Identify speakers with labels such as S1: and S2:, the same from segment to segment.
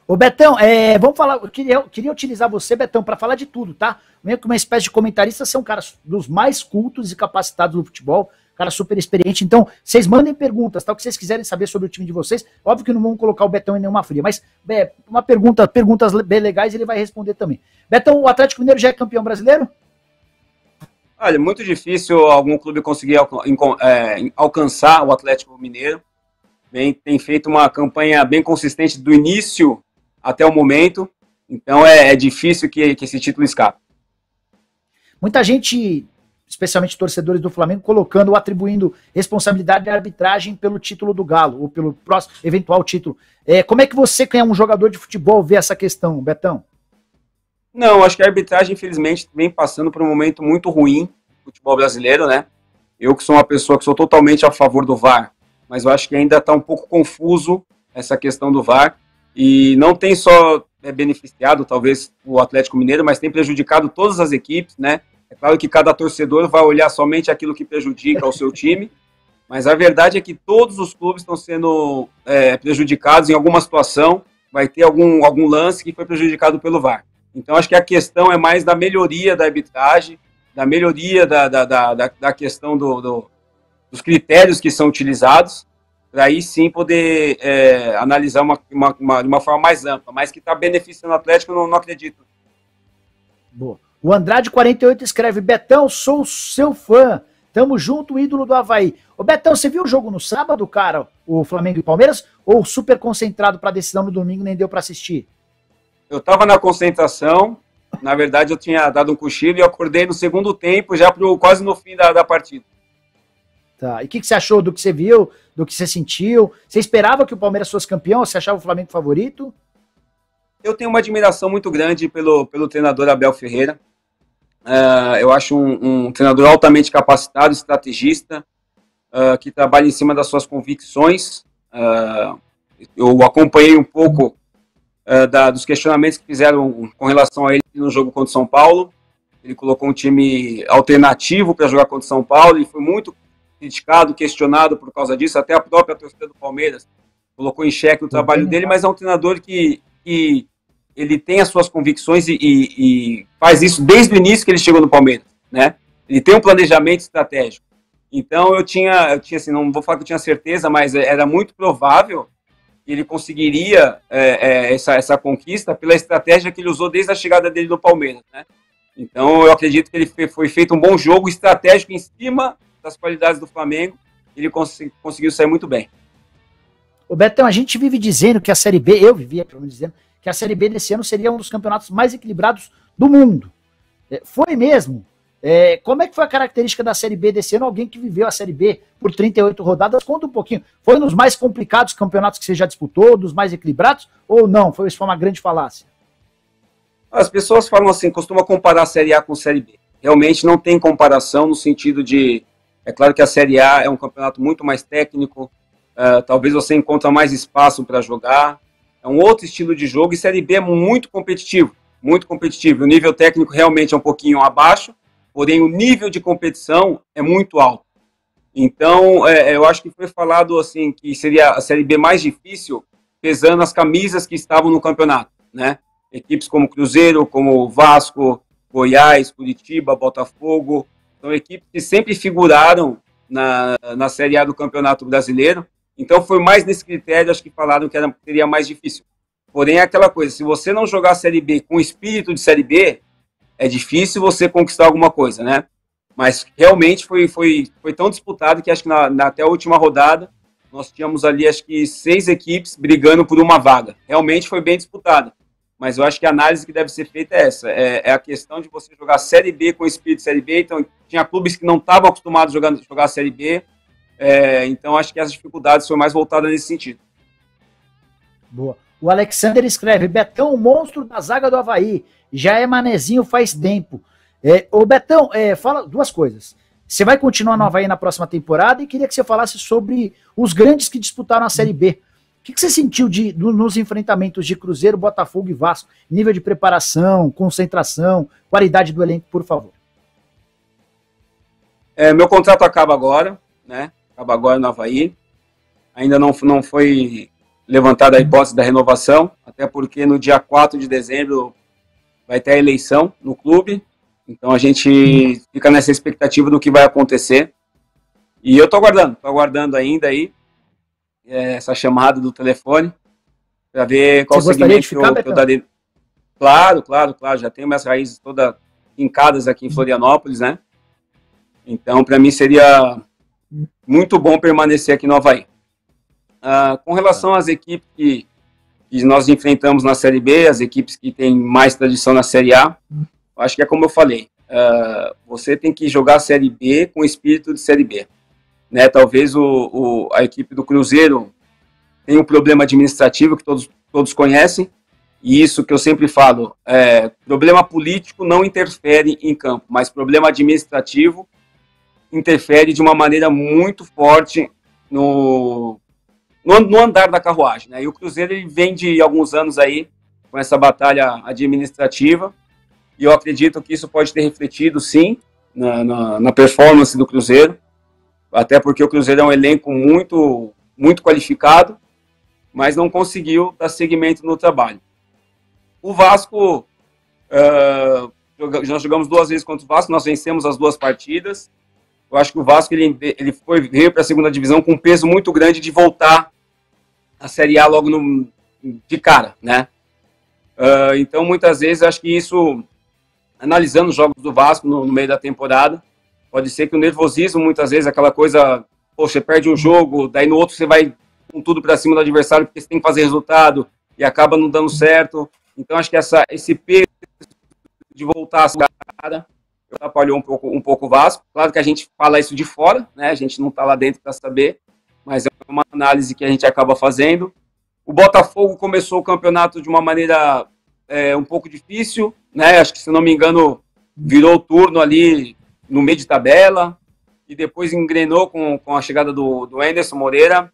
S1: Ô Betão, vamos falar, eu queria utilizar você, Betão, para falar de tudo, tá? Meio que uma espécie de comentarista, você é um cara dos mais cultos e capacitados do futebol, cara super experiente, então vocês mandem perguntas, tá? O que vocês quiserem saber sobre o time de vocês, óbvio que não vão colocar o Betão em nenhuma fria, mas perguntas bem legais ele vai responder também. Betão, o Atlético Mineiro já é campeão brasileiro?
S2: Olha, muito difícil algum clube conseguir alcançar o Atlético Mineiro. Tem feito uma campanha bem consistente do início até o momento, então é difícil que esse título escape.
S1: Muita gente, especialmente torcedores do Flamengo, atribuindo responsabilidade de arbitragem pelo título do Galo, ou pelo próximo eventual título. Como é que você, que é um jogador de futebol, vê essa questão, Betão?
S2: Não, acho que a arbitragem, infelizmente, vem passando por um momento muito ruim no futebol brasileiro, né? Eu que sou uma pessoa que sou totalmente a favor do VAR, mas eu acho que ainda está um pouco confuso essa questão do VAR, e não tem só beneficiado, talvez, o Atlético Mineiro, mas tem prejudicado todas as equipes, né? É claro que cada torcedor vai olhar somente aquilo que prejudica o seu time, mas a verdade é que todos os clubes estão sendo prejudicados em alguma situação, vai ter algum lance que foi prejudicado pelo VAR. Então, acho que a questão é mais da melhoria da arbitragem, da melhoria da questão dos critérios que são utilizados, para aí sim poder analisar de uma forma mais ampla, mas que está beneficiando o Atlético, eu não acredito.
S1: Boa. O Andrade48 escreve: Betão, sou seu fã, tamo junto, ídolo do Avaí. Ô Betão, você viu o jogo no sábado, cara, o Flamengo e Palmeiras, ou super concentrado para a decisão no domingo, nem deu para assistir?
S2: Eu estava na concentração, na verdade eu tinha dado um cochilo e acordei no segundo tempo, já quase no fim da partida.
S1: Tá. E o que você achou do que você viu, do que você sentiu? Você esperava que o Palmeiras fosse campeão? Você achava o Flamengo favorito?
S2: Eu tenho uma admiração muito grande pelo treinador Abel Ferreira. Eu acho um treinador altamente capacitado, estrategista, que trabalha em cima das suas convicções. Eu acompanhei um pouco dos questionamentos que fizeram com relação a ele no jogo contra o São Paulo. Ele colocou um time alternativo para jogar contra o São Paulo e foi muito criticado, questionado por causa disso. Até a própria torcida do Palmeiras colocou em xeque o trabalho dele, mas é um treinador que ele tem as suas convicções e faz isso desde o início que ele chegou no Palmeiras, né? Ele tem um planejamento estratégico. Então eu tinha assim, não vou falar que eu tinha certeza, mas era muito provável que ele conseguiria essa conquista pela estratégia que ele usou desde a chegada dele no Palmeiras, né? Então eu acredito que ele foi feito um bom jogo estratégico em cima das qualidades do Flamengo, ele conseguiu sair muito bem.
S1: Ô Betão, a gente vive dizendo que a Série B, eu vivia pelo menos dizendo, que a Série B desse ano seria um dos campeonatos mais equilibrados do mundo. Foi mesmo? Como é que foi a característica da Série B desse ano? Alguém que viveu a Série B por 38 rodadas, conta um pouquinho. Foi nos mais complicados campeonatos que você já disputou, dos mais equilibrados, ou não? Foi uma grande falácia?
S2: As pessoas falam assim, costumam comparar a Série A com a Série B. Realmente não tem comparação no sentido de... É claro que a Série A é um campeonato muito mais técnico, talvez você encontre mais espaço para jogar, é um outro estilo de jogo, e Série B é muito competitivo, muito competitivo. O nível técnico realmente é um pouquinho abaixo, porém o nível de competição é muito alto. Então, eu acho que foi falado assim que seria a Série B mais difícil, pesando as camisas que estavam no campeonato, né? Equipes como Cruzeiro, como Vasco, Goiás, Curitiba, Botafogo, são equipes que sempre figuraram na Série A do Campeonato Brasileiro. Então foi mais nesse critério, acho que falaram que seria mais difícil. Porém é aquela coisa, se você não jogar a Série B com espírito de Série B, é difícil você conquistar alguma coisa, né? Mas realmente foi tão disputado que acho que até a última rodada nós tínhamos ali acho que 6 equipes brigando por uma vaga. Realmente foi bem disputado. Mas eu acho que a análise que deve ser feita é essa. É a questão de você jogar a Série B com espírito de Série B. Então, tinha clubes que não estavam acostumados a jogar a Série B. Então, acho que as dificuldades foram mais voltadas nesse sentido.
S1: Boa. O Alexander escreve: Betão, o monstro da zaga do Avaí. Já é manezinho faz tempo. Ô Betão, fala duas coisas. Você vai continuar no Avaí na próxima temporada e queria que você falasse sobre os grandes que disputaram a Série B. O que você sentiu nos enfrentamentos de Cruzeiro, Botafogo e Vasco? Nível de preparação, concentração, qualidade do elenco, por favor.
S2: Meu contrato acaba agora, né? Acaba agora no Avaí. Ainda não foi levantada a hipótese da renovação, até porque no dia 4 de dezembro vai ter a eleição no clube, então a gente fica nessa expectativa do que vai acontecer. E eu estou aguardando ainda aí essa chamada do telefone, para ver qual segmento que eu darei. Claro, já tenho minhas raízes todas fincadas aqui em Florianópolis, né? Então, para mim seria muito bom permanecer aqui no Avaí. Com relação às equipes que nós enfrentamos na Série B, as equipes que têm mais tradição na Série A, acho que é como eu falei, você tem que jogar a Série B com espírito de Série B. Né? Talvez a equipe do Cruzeiro tenha um problema administrativo que todos conhecem, e isso que eu sempre falo, problema político não interfere em campo, mas problema administrativo interfere de uma maneira muito forte no andar da carruagem, né? E o Cruzeiro ele vem de alguns anos aí com essa batalha administrativa, e eu acredito que isso pode ter refletido, sim, na performance do Cruzeiro, até porque o Cruzeiro é um elenco muito, muito qualificado, mas não conseguiu dar seguimento no trabalho. O Vasco, nós jogamos 2 vezes contra o Vasco, nós vencemos as 2 partidas. Eu acho que o Vasco ele veio para a segunda divisão com um peso muito grande de voltar à Série A logo de cara, né? Então, muitas vezes, acho que isso, analisando os jogos do Vasco no meio da temporada, pode ser que o nervosismo, muitas vezes, aquela coisa, poxa, você perde um jogo, daí no outro você vai com tudo para cima do adversário, porque você tem que fazer resultado, e acaba não dando certo. Então, acho que esse peso de voltar a cara atrapalhou um pouco o Vasco. Claro que a gente fala isso de fora, né? A gente não está lá dentro para saber, mas é uma análise que a gente acaba fazendo. O Botafogo começou o campeonato de uma maneira um pouco difícil, né? Acho que, se não me engano, virou o turno ali no meio de tabela, e depois engrenou com a chegada do Anderson Moreira.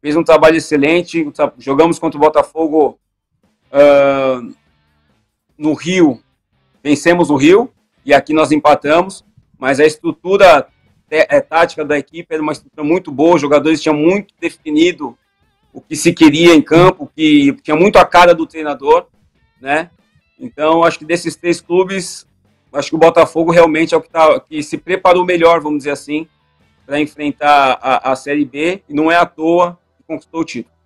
S2: Fez um trabalho excelente. Jogamos contra o Botafogo no Rio, vencemos o Rio, e aqui nós empatamos, mas a estrutura tática da equipe era uma estrutura muito boa, os jogadores tinham muito definido o que se queria em campo, que tinha muito a cara do treinador, né? Então, acho que desses 3 clubes, acho que o Botafogo realmente é o que se preparou melhor, vamos dizer assim, para enfrentar a Série B, e não é à toa que conquistou o título.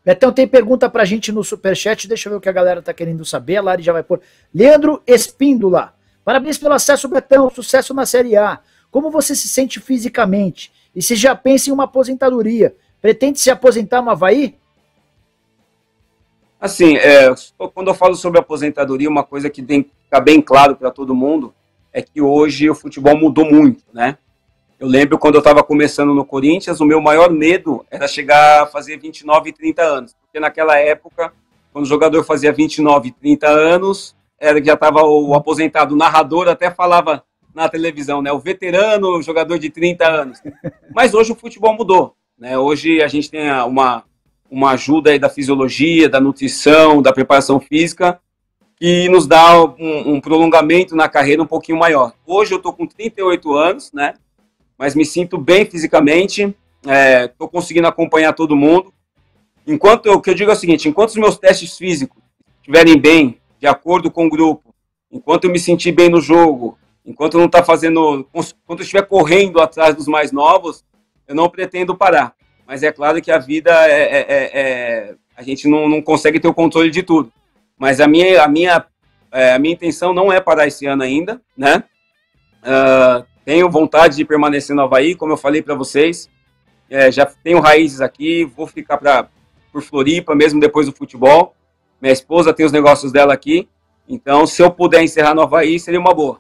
S1: Betão, tem pergunta pra gente no Superchat, deixa eu ver o que a galera tá querendo saber, a Lari já vai pôr. Leandro Espíndola, parabéns pelo acesso, Betão, sucesso na Série A. Como você se sente fisicamente? E se já pensa em uma aposentadoria? Pretende se aposentar no Avaí?
S2: Assim, quando eu falo sobre aposentadoria, uma coisa que tem que ficar bem claro para todo mundo é que hoje o futebol mudou muito, né? Eu lembro quando eu estava começando no Corinthians, o meu maior medo era chegar a fazer 29 e 30 anos. Porque naquela época, quando o jogador fazia 29 e 30 anos, já estava o aposentado. O narrador até falava na televisão, né? O veterano, o jogador de 30 anos. Mas hoje o futebol mudou, né? Hoje a gente tem uma ajuda aí da fisiologia, da nutrição, da preparação física, que nos dá um prolongamento na carreira um pouquinho maior. Hoje eu estou com 38 anos, né? Mas me sinto bem fisicamente, estou conseguindo acompanhar todo mundo. O que eu digo é o seguinte, enquanto os meus testes físicos estiverem bem, de acordo com o grupo, enquanto eu me sentir bem no jogo, enquanto eu não enquanto eu estiver correndo atrás dos mais novos, eu não pretendo parar. Mas é claro que a vida a gente não consegue ter o controle de tudo. Mas a minha intenção não é parar esse ano ainda, né? Tenho vontade de permanecer no Avaí, como eu falei para vocês. Já tenho raízes aqui, vou ficar por Floripa, mesmo depois do futebol. Minha esposa tem os negócios dela aqui. Então, se eu puder encerrar no Avaí, seria uma boa.